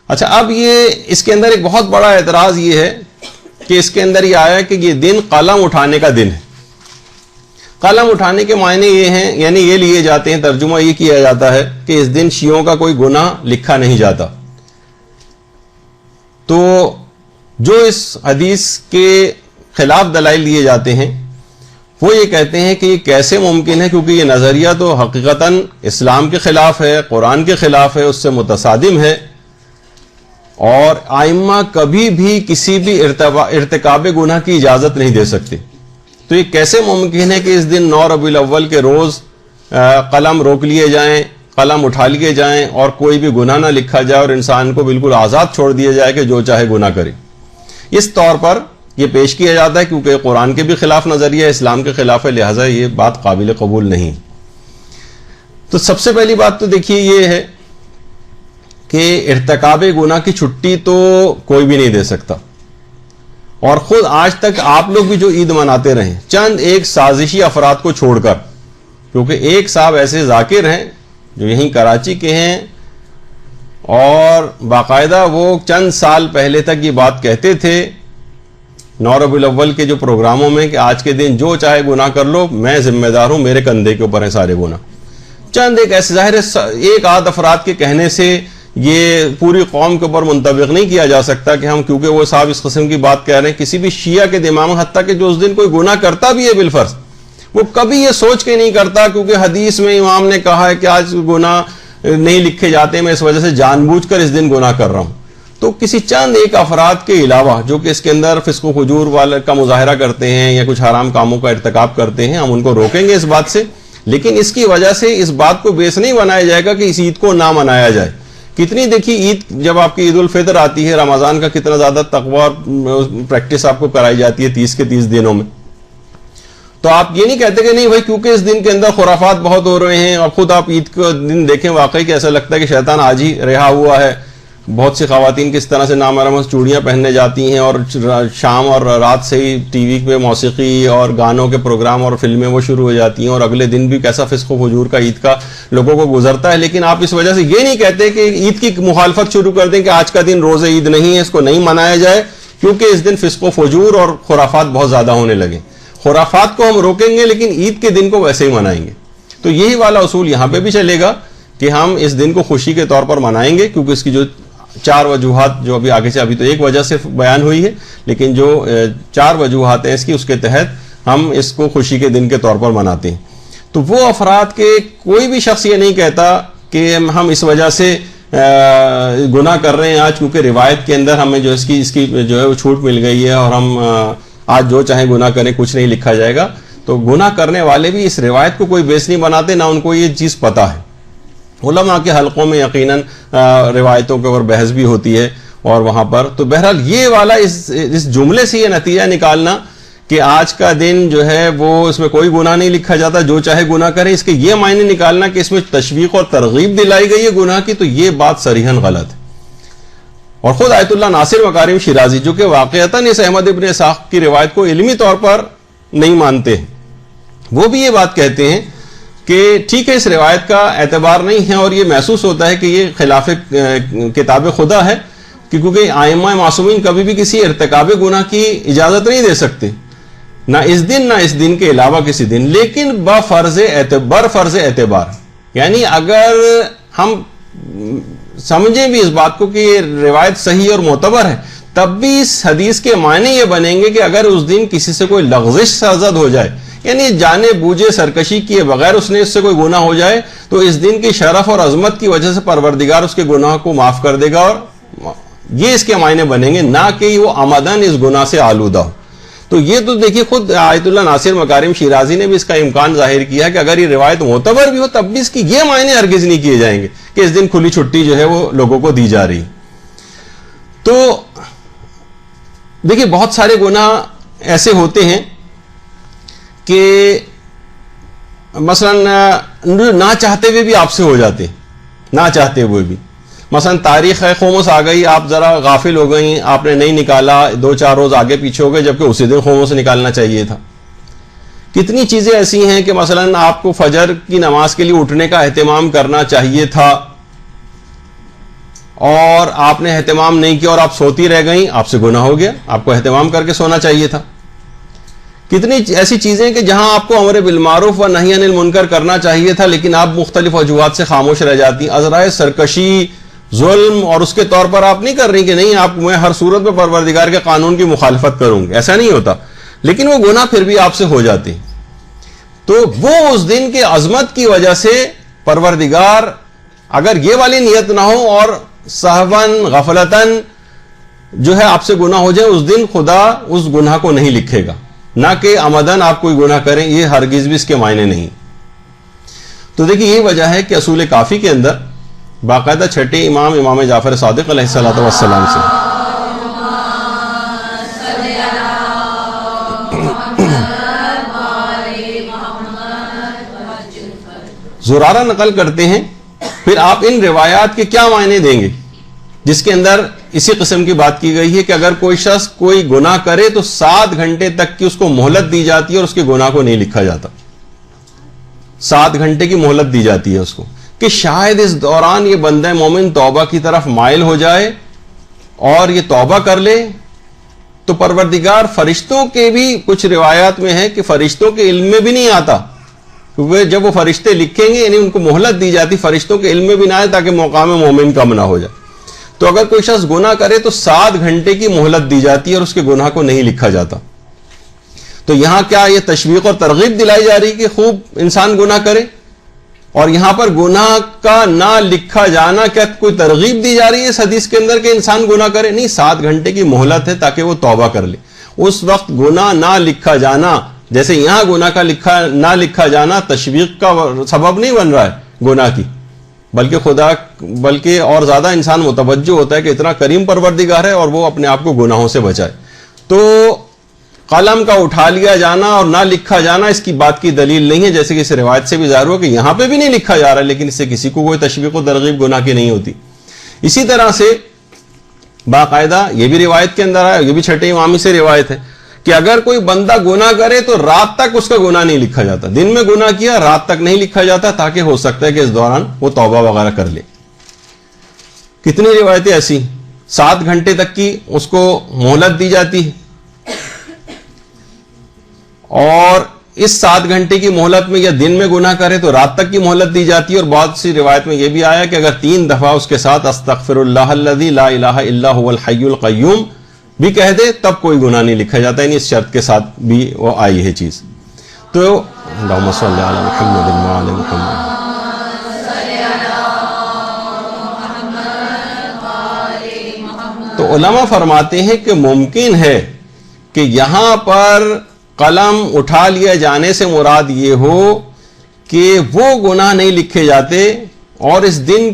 اچھا، اب یہ اس کے اندر ایک بہت بڑا اعتراض یہ ہے کہ اس کے اندر یہ آیا کہ یہ دن قلم اٹھانے کا دن ہے. قلم اٹھانے کے معنی یہ ہیں، یعنی یہ لیے جاتے ہیں، ترجمہ یہ کیا جاتا ہے کہ اس دن شیعوں کا کوئی گناہ لکھا نہیں جاتا. تو جو اس حدیث کے خلاف دلائل دیے جاتے ہیں وہ یہ کہتے ہیں کہ یہ کیسے ممکن ہے، کیونکہ یہ نظریہ تو حقیقتاً اسلام کے خلاف ہے، قرآن کے خلاف ہے، اس سے متصادم ہے، اور ائمہ کبھی بھی کسی بھی ارتکاب گناہ کی اجازت نہیں دے سکتے. تو یہ کیسے ممکن ہے کہ اس دن 9 ربیع الاول کے روز قلم روک لیے جائیں، قلم اٹھا لیے جائیں اور کوئی بھی گناہ نہ لکھا جائے اور انسان کو بالکل آزاد چھوڑ دیا جائے کہ جو چاہے گناہ کرے. اس طور پر یہ پیش کیا جاتا ہے کیونکہ قرآن کے بھی خلاف نظریہ، اسلام کے خلاف ہے، لہٰذا یہ بات قابل قبول نہیں. تو سب سے پہلی بات تو دیکھیے یہ ہے کہ ارتکاب گناہ کی چھٹی تو کوئی بھی نہیں دے سکتا. اور خود آج تک آپ لوگ بھی جو عید مناتے رہے چند ایک سازشی افراد کو چھوڑ کر، کیونکہ ایک صاحب ایسے ذاکر ہیں جو یہیں کراچی کے ہیں اور باقاعدہ وہ چند سال پہلے تک یہ بات کہتے تھے 9 ربیع الاول کے جو پروگراموں میں کہ آج کے دن جو چاہے گناہ کر لو، میں ذمہ دار ہوں، میرے کندھے کے اوپر ہیں سارے گناہ. چند ایک ایسے، ظاہر ہے ایک آدھ افراد کے کہنے سے یہ پوری قوم کے اوپر منطبق نہیں کیا جا سکتا کہ ہم کیونکہ وہ صاحب اس قسم کی بات کہہ رہے ہیں. کسی بھی شیعہ کے دماغ میں، حتیٰ کہ جو اس دن کوئی گناہ کرتا بھی ہے بالفرض، وہ کبھی یہ سوچ کے نہیں کرتا کیونکہ حدیث میں امام نے کہا ہے کہ آج گناہ نہیں لکھے جاتے، میں اس وجہ سے جان بوجھ کر اس دن گناہ کر رہا ہوں. تو کسی چند ایک افراد کے علاوہ جو کہ اس کے اندر فسق و فجور والے کا مظاہرہ کرتے ہیں یا کچھ حرام کاموں کا ارتکاب کرتے ہیں، ہم ان کو روکیں گے اس بات سے، لیکن اس کی وجہ سے اس بات کو بیس نہیں بنایا جائے گا کہ اس عید کو نہ منایا جائے. کتنی دیکھیے عید، جب آپ کی عید الفطر آتی ہے، رمضان کا کتنا زیادہ تقوی اور پریکٹس آپ کو کرائی جاتی ہے 30 کے 30 دنوں میں. تو آپ یہ نہیں کہتے کہ نہیں بھائی کیونکہ اس دن کے اندر خرافات بہت ہو رہے ہیں، اور خود آپ عید کا دن دیکھیں واقعی کہ ایسا لگتا ہے کہ شیطان آج ہی رہا ہوا ہے. بہت سی خواتین کس طرح سے نامحرم چوڑیاں پہننے جاتی ہیں اور شام اور رات سے ہی ٹی وی پہ موسیقی اور گانوں کے پروگرام اور فلمیں وہ شروع ہو جاتی ہیں، اور اگلے دن بھی کیسا فسق و فجور کا عید کا لوگوں کو گزرتا ہے. لیکن آپ اس وجہ سے یہ نہیں کہتے کہ عید کی مخالفت شروع کر دیں کہ آج کا دن روز عید نہیں ہے، اس کو نہیں منایا جائے کیونکہ اس دن فسق و فجور اور خرافات بہت زیادہ ہونے لگے. خرافات کو ہم روکیں گے لیکن عید کے دن کو ویسے ہی منائیں گے. تو یہی والا اصول یہاں پہ بھی چلے گا کہ ہم اس دن کو خوشی کے طور پر منائیں گے، کیونکہ اس کی جو 4 وجوہات جو ابھی آگے سے، ابھی تو ایک وجہ صرف بیان ہوئی ہے، لیکن جو 4 وجوہات ہیں اس کی، اس کے تحت ہم اس کو خوشی کے دن کے طور پر مناتے ہیں. تو وہ افراد کے کوئی بھی شخص یہ نہیں کہتا کہ ہم اس وجہ سے گناہ کر رہے ہیں آج کیونکہ روایت کے اندر ہمیں جو اس کی جو ہے وہ چھوٹ مل گئی ہے اور ہم آج جو چاہیں گناہ کریں، کچھ نہیں لکھا جائے گا. تو گناہ کرنے والے بھی اس روایت کو کوئی بیس نہیں بناتے، نہ ان کو یہ چیز پتہ ہے. علماء کے حلقوں میں یقیناً روایتوں کے اوپر بحث بھی ہوتی ہے اور وہاں پر تو بہرحال یہ والا اس جملے سے یہ نتیجہ نکالنا کہ آج کا دن جو ہے وہ اس میں کوئی گناہ نہیں لکھا جاتا، جو چاہے گناہ کرے، اس کے یہ معنی نکالنا کہ اس میں تشویق اور ترغیب دلائی گئی ہے گناہ کی، تو یہ بات صریحاً غلط ہے. اور خود آیت اللہ ناصر مکارم شیرازی جو کہ واقعتاً اس احمد ابن اسحاق کی روایت کو علمی طور پر نہیں مانتے، وہ بھی یہ بات کہتے ہیں کہ ٹھیک ہے اس روایت کا اعتبار نہیں ہے اور یہ محسوس ہوتا ہے کہ یہ خلاف کتاب خدا ہے، کیونکہ ائمہ معصومین کبھی بھی کسی ارتکاب گناہ کی اجازت نہیں دے سکتے، نہ اس دن نہ اس دن کے علاوہ کسی دن، لیکن برفرض اعتبار، یعنی اگر ہم سمجھیں بھی اس بات کو کہ یہ روایت صحیح اور معتبر ہے، تب بھی اس حدیث کے معنی یہ بنیں گے کہ اگر اس دن کسی سے کوئی لغزش سرزد ہو جائے، یعنی جانے بوجھے سرکشی کیے بغیر اس نے اس سے کوئی گناہ ہو جائے، تو اس دن کی شرف اور عظمت کی وجہ سے پروردگار اس کے گناہ کو معاف کر دے گا، اور یہ اس کے معنی بنیں گے، نہ کہ وہ عمدن اس گناہ سے آلودہ ہو. تو یہ تو دیکھیے خود آیت اللہ ناصر مکارم شیرازی نے بھی اس کا امکان ظاہر کیا کہ اگر یہ روایت معتبر بھی ہو تب بھی اس کی یہ معنی ہرگز نہیں کیے جائیں گے کہ اس دن کھلی چھٹی جو ہے وہ لوگوں کو دی جا رہی. تو دیکھیے بہت سارے گناہ ایسے ہوتے ہیں کہ مثلا نہ چاہتے ہوئے بھی آپ سے ہو جاتے، نہ چاہتے ہوئے بھی. مثلا تاریخ خمس آ گئی، آپ ذرا غافل ہو گئیں، آپ نے نہیں نکالا، 2-4 روز آگے پیچھے ہو گئے جبکہ اسی دن خمس نکالنا چاہیے تھا. کتنی چیزیں ایسی ہیں کہ مثلا آپ کو فجر کی نماز کے لیے اٹھنے کا اہتمام کرنا چاہیے تھا، اور آپ نے اہتمام نہیں کیا اور آپ سوتی رہ گئیں، آپ سے گناہ ہو گیا، آپ کو اہتمام کر کے سونا چاہیے تھا۔ کتنی ایسی چیزیں کہ جہاں آپ کو امر بالمعروف و نہی عن المنکر کرنا چاہیے تھا، لیکن آپ مختلف وجوہات سے خاموش رہ جاتی، عذرائے سرکشی، ظلم، اور اس کے طور پر آپ نہیں کر رہی کہ نہیں آپ میں ہر صورت میں پروردگار کے قانون کی مخالفت کروں گی، ایسا نہیں ہوتا، لیکن وہ گناہ پھر بھی آپ سے ہو جاتے ہیں۔ تو وہ اس دن کی عظمت کی وجہ سے پروردگار، اگر یہ والی نیت نہ ہو اور سہواً غفلتاً جو ہے آپ سے گناہ ہو جائے، اس دن خدا اس گناہ کو نہیں لکھے گا، نہ کہ عمدن آپ کوئی گناہ کریں، یہ ہرگز بھی اس کے معنی نہیں۔ تو دیکھیں یہی وجہ ہے کہ اصول کافی کے اندر باقاعدہ چھٹے امام جعفر صادق علیہ الصلوۃ والسلام سے زرارہ نقل کرتے ہیں، پھر آپ ان روایات کے کیا معنی دیں گے جس کے اندر اسی قسم کی بات کی گئی ہے کہ اگر کوئی شخص کوئی گناہ کرے تو 7 گھنٹے تک کی اس کو مہلت دی جاتی ہے اور اس کے گناہ کو نہیں لکھا جاتا۔ 7 گھنٹے کی مہلت دی جاتی ہے اس کو، کہ شاید اس دوران یہ بندہ مومن توبہ کی طرف مائل ہو جائے اور یہ توبہ کر لے، تو پروردگار فرشتوں کے بھی کچھ روایات میں ہے کہ فرشتوں کے علم میں بھی نہیں آتا، کیونکہ جب وہ فرشتے لکھیں گے یعنی ان کو مہلت دی جاتی، فرشتوں کے علم میں بھی نہ آئے تاکہ مقام مومن کم نہ ہو جائے۔ تو اگر کوئی شخص گناہ کرے تو 7 گھنٹے کی مہلت دی جاتی ہے اور اس کے گناہ کو نہیں لکھا جاتا۔ تو یہاں کیا یہ تشویق اور ترغیب دلائی جا رہی کہ خوب انسان گناہ کرے، اور یہاں پر گناہ کا نہ لکھا جانا کیا کوئی ترغیب دی جا رہی ہے اس حدیث کے اندر کہ انسان گناہ کرے؟ نہیں، 7 گھنٹے کی مہلت ہے تاکہ وہ توبہ کر لے۔ اس وقت گناہ نہ لکھا جانا، جیسے یہاں گناہ کا نہ لکھا جانا تشویق کا سبب نہیں بن رہا ہے گناہ کی، بلکہ اور زیادہ انسان متوجہ ہوتا ہے کہ اتنا کریم پروردگار ہے اور وہ اپنے آپ کو گناہوں سے بچائے۔ تو قلم کا اٹھا لیا جانا اور نہ لکھا جانا اس کی بات کی دلیل نہیں ہے، جیسے کہ اس روایت سے بھی ظاہر ہو کہ یہاں پہ بھی نہیں لکھا جا رہا، لیکن اس سے کسی کو کوئی تشویق و ترغیب گناہ کی نہیں ہوتی۔ اسی طرح سے باقاعدہ یہ بھی روایت کے اندر ہے، یہ بھی چھٹے امامی سے روایت ہے کہ اگر کوئی بندہ گناہ کرے تو رات تک اس کا گناہ نہیں لکھا جاتا، دن میں گناہ کیا رات تک نہیں لکھا جاتا، تاکہ ہو سکتا ہے کہ اس دوران وہ توبہ وغیرہ کر لے۔ کتنی روایتیں ایسی 7 گھنٹے تک کی اس کو مہلت دی جاتی ہے، اور اس 7 گھنٹے کی مہلت میں یا دن میں گناہ کرے تو رات تک کی مہلت دی جاتی ہے، اور بہت سی روایت میں یہ بھی آیا کہ اگر 3 دفعہ اس کے ساتھ استغفر اللہ الذی لا الہ الا هو الحی القیوم بھی کہہ دے تب کوئی گناہ نہیں لکھا جاتا، یعنی اس شرط کے ساتھ بھی وہ آئی ہے چیز۔ تو اللہم صلی علی محمد وعلی محمد۔ تو علماء فرماتے ہیں کہ ممکن ہے کہ یہاں پر قلم اٹھا لیا جانے سے مراد یہ ہو کہ وہ گناہ نہیں لکھے جاتے، اور اس دن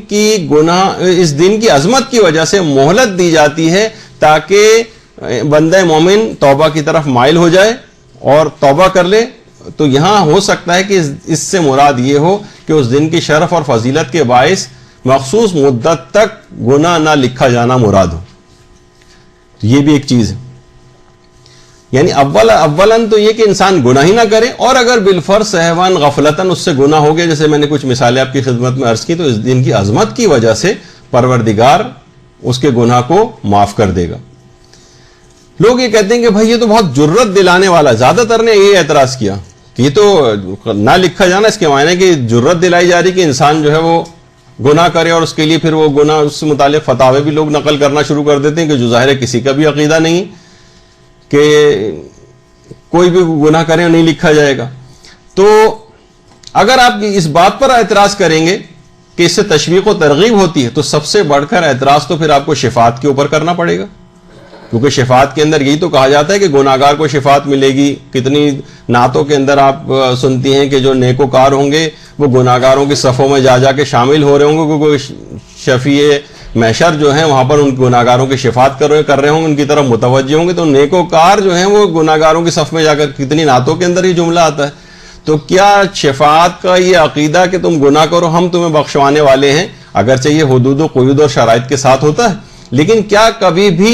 کی عظمت کی وجہ سے مہلت دی جاتی ہے تاکہ بندہ مومن توبہ کی طرف مائل ہو جائے اور توبہ کر لے۔ تو یہاں ہو سکتا ہے کہ اس سے مراد یہ ہو کہ اس دن کی شرف اور فضیلت کے باعث مخصوص مدت تک گناہ نہ لکھا جانا مراد ہو، یہ بھی ایک چیز ہے۔ یعنی اولاً تو یہ کہ انسان گناہ ہی نہ کرے، اور اگر بالفرض سہواً غفلتاً اس سے گناہ ہو گیا، جیسے میں نے کچھ مثالیں آپ کی خدمت میں عرض کی، تو اس دن کی عظمت کی وجہ سے پروردگار اس کے گناہ کو معاف کر دے گا۔ لوگ یہ کہتے ہیں کہ بھائی یہ تو بہت جرت دلانے والا، زیادہ تر نے یہ اعتراض کیا کہ یہ تو نہ لکھا جانا اس کے معنی کہ جرت دلائی جا رہی کہ انسان جو ہے وہ گناہ کرے، اور اس کے لیے پھر وہ گناہ اس سے متعلق فتاوے بھی لوگ نقل کرنا شروع کر دیتے ہیں کہ جو ظاہر کسی کا بھی عقیدہ نہیں کہ کوئی بھی گناہ کرے نہیں لکھا جائے گا۔ تو اگر آپ اس بات پر اعتراض کریں گے کہ اس سے تشویق و ترغیب ہوتی ہے، تو سب سے بڑھ کر اعتراض تو پھر آپ کو شفاعت کے اوپر کرنا پڑے گا، کیونکہ شفاعت کے اندر یہی تو کہا جاتا ہے کہ گناہگار کو شفاعت ملے گی۔ کتنی نعتوں کے اندر آپ سنتی ہیں کہ جو نیکوکار ہوں گے وہ گناہگاروں کی صفوں میں جا جا کے شامل ہو رہے ہوں گے، کیونکہ شفیع محشر جو ہیں وہاں پر ان گناہگاروں کی شفاعت کر رہے ہوں گے، ان کی طرف متوجہ ہوں گے۔ تو نیکوکار جو ہیں وہ گناہگاروں کی صف میں جا کر، کتنی نعتوں کے اندر یہ جملہ آتا ہے۔ تو کیا شفاعت کا یہ عقیدہ کہ تم گناہ کرو ہم تمہیں بخشوانے والے ہیں، اگرچہ یہ حدود و قیود اور شرائط کے ساتھ ہوتا ہے، لیکن کیا کبھی بھی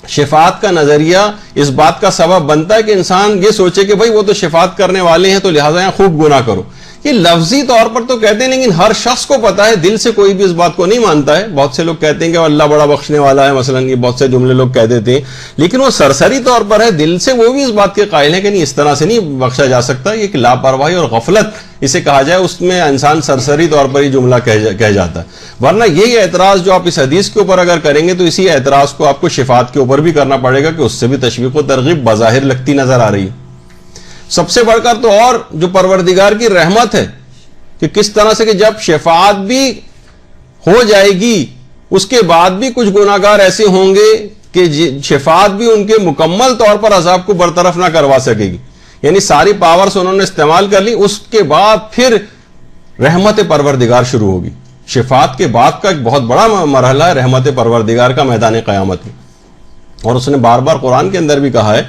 شفاعت کا نظریہ اس بات کا سبب بنتا ہے کہ انسان یہ سوچے کہ بھائی وہ تو شفاعت کرنے والے ہیں تو لہٰذا یہاں خوب گناہ کرو؟ یہ لفظی طور پر تو کہتے ہیں لیکن ہر شخص کو پتا ہے، دل سے کوئی بھی اس بات کو نہیں مانتا ہے. بہت سے لوگ کہتے ہیں کہ اللہ بڑا بخشنے والا ہے، مثلا یہ بہت سے جملے لوگ کہہ دیتے ہیں، لیکن وہ سرسری طور پر ہے، دل سے وہ بھی اس بات کے قائل ہیں کہ نہیں، اس طرح سے نہیں بخشا جا سکتا. یہ کہ لاپرواہی اور غفلت اسے کہا جائے، اس میں انسان سرسری طور پر یہ جملہ کہہ جاتا ہے. ورنہ یہی اعتراض جو آپ اس حدیث کے اوپر اگر کریں گے تو اسی اعتراض کو آپ کو شفاعت کے اوپر بھی کرنا پڑے گا کہ اس سے بھی تشویق و ترغیب بظاہر لگتی نظر آ رہی ہے. سب سے بڑھ کر تو اور جو پروردگار کی رحمت ہے کہ کس طرح سے کہ جب شفاعت بھی ہو جائے گی اس کے بعد بھی کچھ گناہگار ایسے ہوں گے کہ شفاعت بھی ان کے مکمل طور پر عذاب کو برطرف نہ کروا سکے گی. یعنی ساری پاورز انہوں نے استعمال کر لی، اس کے بعد پھر رحمت پروردگار شروع ہوگی. شفاعت کے بعد کا ایک بہت بڑا مرحلہ ہے رحمت پروردگار کا میدان قیامت میں. اور اس نے بار بار قرآن کے اندر بھی کہا ہے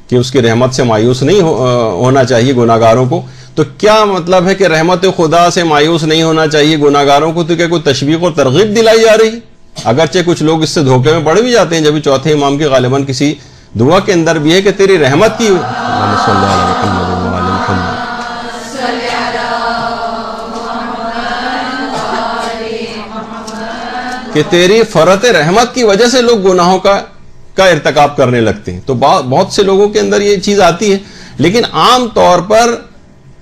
کہ اس کی رحمت سے مایوس نہیں ہونا چاہیے گناہگاروں کو. تو کیا مطلب ہے کہ رحمت خدا سے مایوس نہیں ہونا چاہیے گناہگاروں کو؟ تو کیا کوئی تشویق و ترغیب دلائی جا رہی؟ اگرچہ کچھ لوگ اس سے دھوکے میں پڑ بھی جاتے ہیں، جبھی چوتھے امام کے غالباً کسی دعا کے اندر بھی ہے کہ تیری رحمت کی کہ تیری فرت رحمت کی وجہ سے لوگ گناہوں کا ارتکاب کرنے لگتے ہیں. تو بہت سے لوگوں کے اندر یہ چیز آتی ہے، لیکن عام طور پر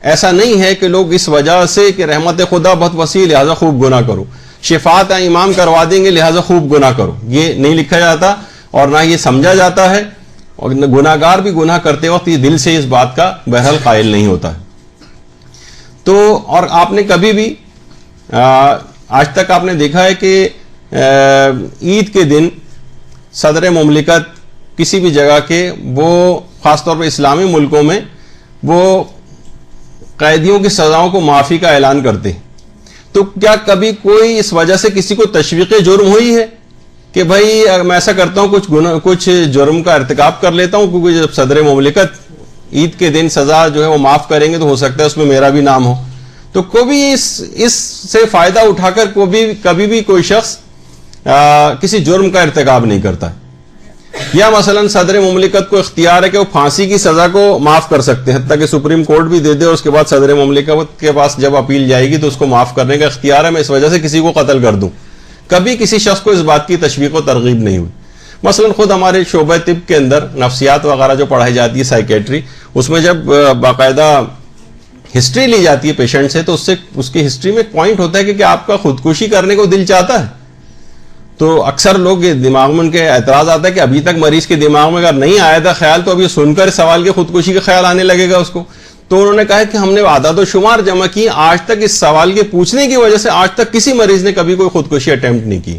ایسا نہیں ہے کہ لوگ اس وجہ سے کہ رحمت خدا بہت وسیع لہذا خوب گناہ کرو، شفاعت امام کروا دیں گے لہذا خوب گناہ کرو. یہ نہیں لکھا جاتا اور نہ یہ سمجھا جاتا ہے. اور گناہگار بھی گناہ کرتے وقت یہ دل سے اس بات کا بہرحال قائل نہیں ہوتا ہے. تو اور آپ نے کبھی بھی آج تک آپ نے دیکھا ہے کہ عید کے دن صدر مملکت کسی بھی جگہ کے وہ خاص طور پر اسلامی ملکوں میں وہ قیدیوں کی سزاؤں کو معافی کا اعلان کرتے ہیں. تو کیا کبھی کوئی اس وجہ سے کسی کو تشویق جرم ہوئی ہے کہ بھائی میں ایسا کرتا ہوں کچھ جرم کا ارتکاب کر لیتا ہوں کیونکہ جب صدر مملکت عید کے دن سزا جو ہے وہ معاف کریں گے تو ہو سکتا ہے اس میں میرا بھی نام ہو. تو کبھی اس سے فائدہ اٹھا کر کبھی بھی کوئی شخص کسی جرم کا ارتکاب نہیں کرتا. یا مثلا صدر مملکت کو اختیار ہے کہ وہ پھانسی کی سزا کو معاف کر سکتے ہیں، حتیٰ کہ سپریم کورٹ بھی دے دے اور اس کے بعد صدر مملکت کے پاس جب اپیل جائے گی تو اس کو معاف کرنے کا اختیار ہے، میں اس وجہ سے کسی کو قتل کر دوں. کبھی کسی شخص کو اس بات کی تشویق و ترغیب نہیں ہوئی. مثلا خود ہمارے شعبہ طب کے اندر نفسیات وغیرہ جو پڑھائی جاتی ہے، سائیکیٹری، اس میں جب باقاعدہ ہسٹری لی جاتی ہے پیشنٹ سے تو اس کی ہسٹری میں ایک پوائنٹ ہوتا ہے کہ آپ کا خودکشی کرنے کو دل چاہتا ہے. تو اکثر لوگ دماغ میں ان کے اعتراض آتا ہے کہ ابھی تک مریض کے دماغ میں اگر نہیں آیا تھا خیال تو اب یہ سن کر سوال کے خودکشی کا خیال آنے لگے گا اس کو. تو انہوں نے کہا کہ ہم نے اعداد و شمار جمع کی، آج تک اس سوال کے پوچھنے کی وجہ سے آج تک کسی مریض نے کبھی کوئی خودکشی اٹیمپٹ نہیں کی.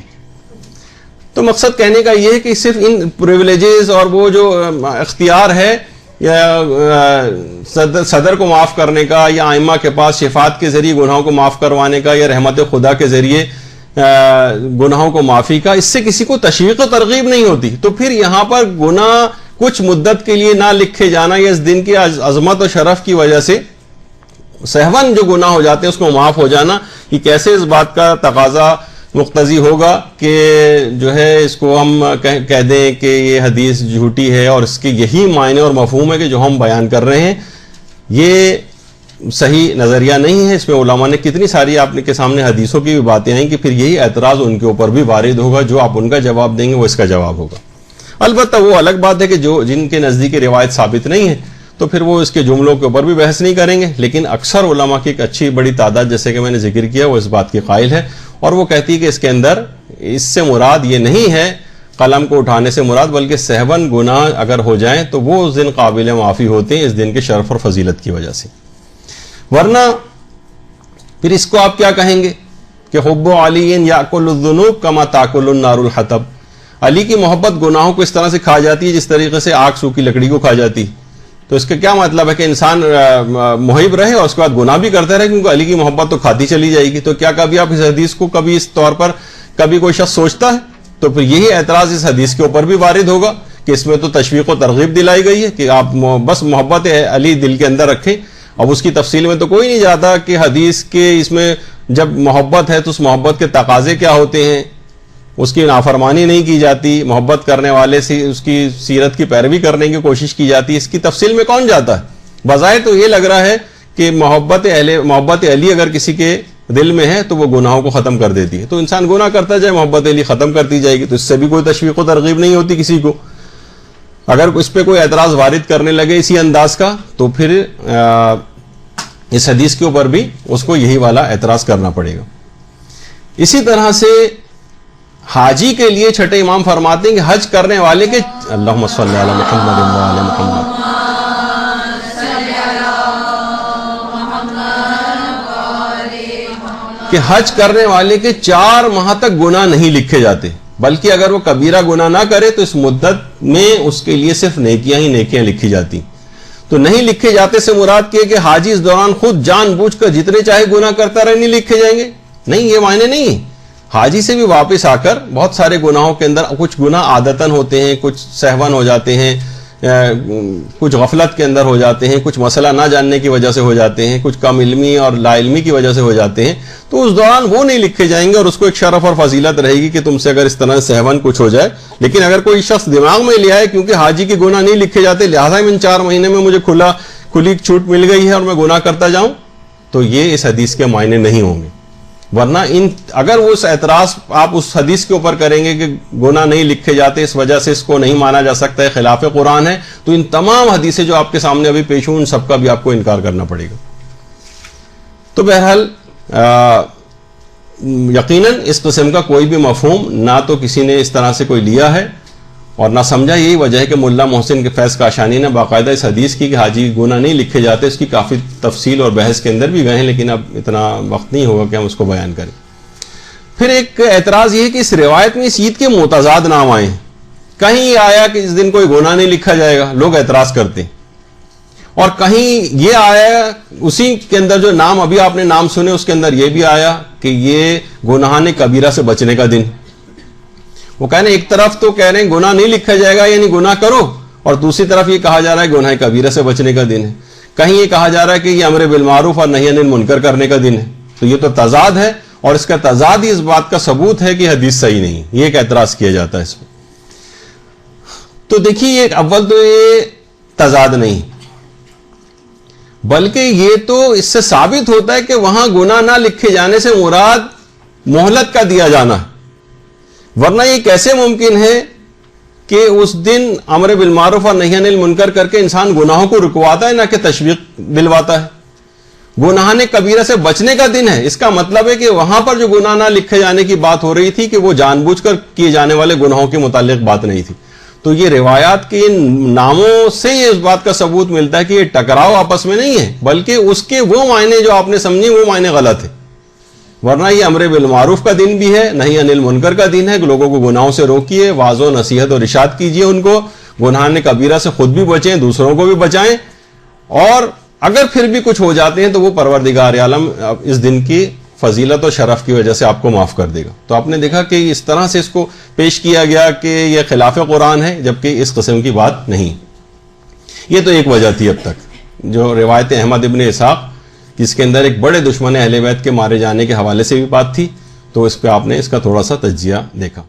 تو مقصد کہنے کا یہ ہے کہ صرف ان پریویلیجز اور وہ جو اختیار ہے یا صدر کو معاف کرنے کا یا ائمہ کے پاس شفاعت کے ذریعے گناہوں کو معاف کروانے کا یا رحمت خدا کے ذریعے گناہوں کو معافی کا، اس سے کسی کو تشویق و ترغیب نہیں ہوتی. تو پھر یہاں پر گناہ کچھ مدت کے لیے نہ لکھے جانا یا اس دن کی عظمت و شرف کی وجہ سے سہون جو گناہ ہو جاتے ہیں اس کو معاف ہو جانا، یہ کیسے اس بات کا تقاضا مقتضی ہوگا کہ جو ہے اس کو ہم کہہ دیں کہ یہ حدیث جھوٹی ہے اور اس کے یہی معنی اور مفہوم ہے کہ جو ہم بیان کر رہے ہیں. یہ صحیح نظریہ نہیں ہے. اس میں علماء نے کتنی ساری آپ کے سامنے حدیثوں کی بھی باتیں ہیں کہ پھر یہی اعتراض ان کے اوپر بھی وارد ہوگا، جو آپ ان کا جواب دیں گے وہ اس کا جواب ہوگا. البتہ وہ الگ بات ہے کہ جن کے نزدیک روایت ثابت نہیں ہے تو پھر وہ اس کے جملوں کے اوپر بھی بحث نہیں کریں گے. لیکن اکثر علماء کی ایک اچھی بڑی تعداد جیسے کہ میں نے ذکر کیا وہ اس بات کی قائل ہے اور وہ کہتی ہے کہ اس کے اندر اس سے مراد یہ نہیں ہے قلم کو اٹھانے سے مراد، بلکہ سہون گناہ اگر ہو جائیں تو وہ اس دن قابل معافی ہوتے ہیں اس دن کے شرف اور فضیلت کی وجہ سے. ورنہ پھر اس کو آپ کیا کہیں گے کہ حب علی یاکل الذنوب کما تاکل النار الحطب، علی کی محبت گناہوں کو اس طرح سے کھا جاتی ہے جس طریقے سے آگ سوکھی لکڑی کو کھا جاتی. تو اس کا کیا مطلب ہے کہ انسان محب رہے اور اس کے بعد گناہ بھی کرتا رہے کیونکہ علی کی محبت تو کھاتی چلی جائے گی. تو کیا کبھی آپ اس حدیث کو کبھی اس طور پر کبھی کوئی شخص سوچتا ہے؟ تو پھر یہی اعتراض اس حدیث کے اوپر بھی وارد ہوگا کہ اس میں تو تشویق و ترغیب دلائی گئی ہے کہ آپ بس محبت علی دل کے اندر رکھیں. اب اس کی تفصیل میں تو کوئی نہیں جاتا کہ حدیث کے اس میں جب محبت ہے تو اس محبت کے تقاضے کیا ہوتے ہیں، اس کی نافرمانی نہیں کی جاتی، محبت کرنے والے سے اس کی سیرت کی پیروی کرنے کی کوشش کی جاتی ہے. اس کی تفصیل میں کون جاتا ہے؟ بظاہر تو یہ لگ رہا ہے کہ محبت علی اگر کسی کے دل میں ہے تو وہ گناہوں کو ختم کر دیتی ہے. تو انسان گناہ کرتا جائے، محبت علی ختم کرتی جائے گی، تو اس سے بھی کوئی تشویق و ترغیب نہیں ہوتی کسی کو. اگر اس پہ کوئی اعتراض وارد کرنے لگے اسی انداز کا، تو پھر اس حدیث کے اوپر بھی اس کو یہی والا اعتراض کرنا پڑے گا. اسی طرح سے حاجی کے لیے چھٹے امام فرماتے ہیں کہ حج کرنے والے کے اللہم صلی علی محمد و علی محمد، کہ حج کرنے والے کے 4 ماہ تک گناہ نہیں لکھے جاتے، بلکہ اگر وہ کبیرہ گناہ نہ کرے تو اس مدت میں اس کے لیے صرف نیکیاں ہی نیکیاں لکھی جاتی. تو نہیں لکھے جاتے سے مراد یہ کہ حاجی اس دوران خود جان بوجھ کر جتنے چاہے گناہ کرتا رہے نہیں لکھے جائیں گے، نہیں، یہ معنی نہیں ہے. حاجی سے بھی واپس آ کر بہت سارے گناہوں کے اندر کچھ گناہ عادتاً ہوتے ہیں، کچھ سہون ہو جاتے ہیں، کچھ غفلت کے اندر ہو جاتے ہیں، کچھ مسئلہ نہ جاننے کی وجہ سے ہو جاتے ہیں، کچھ کم علمی اور لا علمی کی وجہ سے ہو جاتے ہیں. تو اس دوران وہ نہیں لکھے جائیں گے اور اس کو ایک شرف اور فضیلت رہے گی کہ تم سے اگر اس طرح سہون کچھ ہو جائے. لیکن اگر کوئی شخص دماغ میں لیا ہے کیونکہ حاجی کے گناہ نہیں لکھے جاتے لہٰذا ان 4 مہینے میں مجھے کھلی چھوٹ مل گئی ہے اور میں گناہ کرتا جاؤں، تو یہ اس حدیث کے معنی نہیں ہوں گے. ورنہ اگر وہ اعتراض آپ اس حدیث کے اوپر کریں گے کہ گناہ نہیں لکھے جاتے اس وجہ سے اس کو نہیں مانا جا سکتا ہے، خلاف قرآن ہے، تو ان تمام حدیثیں جو آپ کے سامنے ابھی پیش ہوں ان سب کا بھی آپ کو انکار کرنا پڑے گا. تو بہرحال یقیناً اس قسم کا کوئی بھی مفہوم نہ تو کسی نے اس طرح سے کوئی لیا ہے اور نہ سمجھا. یہی وجہ ہے کہ ملا محسن کے فیض کاشانی نے باقاعدہ اس حدیث کی کہ حاجی گناہ نہیں لکھے جاتے اس کی کافی تفصیل اور بحث کے اندر بھی گئے ہیں، لیکن اب اتنا وقت نہیں ہوگا کہ ہم اس کو بیان کریں. پھر ایک اعتراض یہ ہے کہ اس روایت میں اس عید کے متضاد نام آئے ہیں. کہیں آیا کہ اس دن کوئی گناہ نہیں لکھا جائے گا، لوگ اعتراض کرتے ہیں، اور کہیں یہ آیا اسی کے اندر جو نام ابھی آپ نے نام سنے اس کے اندر یہ بھی آیا کہ یہ گناہان کبیرہ سے بچنے کا دن. وہ کہنے ایک طرف تو کہہ رہے ہیں گناہ نہیں لکھا جائے گا یعنی گناہ کرو، اور دوسری طرف یہ کہا جا رہا ہے گناہ کبیرہ سے بچنے کا دن ہے. کہیں یہ کہا جا رہا ہے کہ یہ امر بالمعروف اور نہی عن المنکر کرنے کا دن ہے. تو یہ تو تضاد ہے، اور اس کا تضاد ہی اس بات کا ثبوت ہے کہ حدیث صحیح نہیں. یہ ایک اعتراض کیا جاتا ہے اس میں. تو دیکھیے اول تو یہ تضاد نہیں، بلکہ یہ تو اس سے ثابت ہوتا ہے کہ وہاں گناہ نہ لکھے جانے سے مراد مہلت کا دیا جانا ہے. ورنہ یہ کیسے ممکن ہے کہ اس دن امر بالمعروف اور نہی عن المنکر کر کے انسان گناہوں کو رکواتا ہے نہ کہ تشویق دلواتا ہے. گناہان کبیرہ سے بچنے کا دن ہے، اس کا مطلب ہے کہ وہاں پر جو گناہ نہ لکھے جانے کی بات ہو رہی تھی کہ وہ جان بوجھ کر کیے جانے والے گناہوں کے متعلق بات نہیں تھی. تو یہ روایات کے ناموں سے یہ اس بات کا ثبوت ملتا ہے کہ یہ ٹکراؤ آپس میں نہیں ہے، بلکہ اس کے وہ معنی جو آپ نے سمجھے وہ معنی غلط ہے. ورنہ یہ امر بالمعروف کا دن بھی ہے، نہی عن المنکر کا دن ہے کہ لوگوں کو گناہوں سے روکیے، واعظ و نصیحت اور ارشاد کیجیے ان کو، گناہان کبیرہ سے خود بھی بچیں دوسروں کو بھی بچائیں، اور اگر پھر بھی کچھ ہو جاتے ہیں تو وہ پروردگار عالم اس دن کی فضیلت اور شرف کی وجہ سے آپ کو معاف کر دے گا. تو آپ نے دیکھا کہ اس طرح سے اس کو پیش کیا گیا کہ یہ خلاف قرآن ہے، جبکہ اس قسم کی بات نہیں. یہ تو ایک وجہ تھی اب تک جو روایت احمد ابن اسحاق جس کے اندر ایک بڑے دشمن اہل بیت کے مارے جانے کے حوالے سے بھی بات تھی، تو اس پہ آپ نے اس کا تھوڑا سا تجزیہ دیکھا.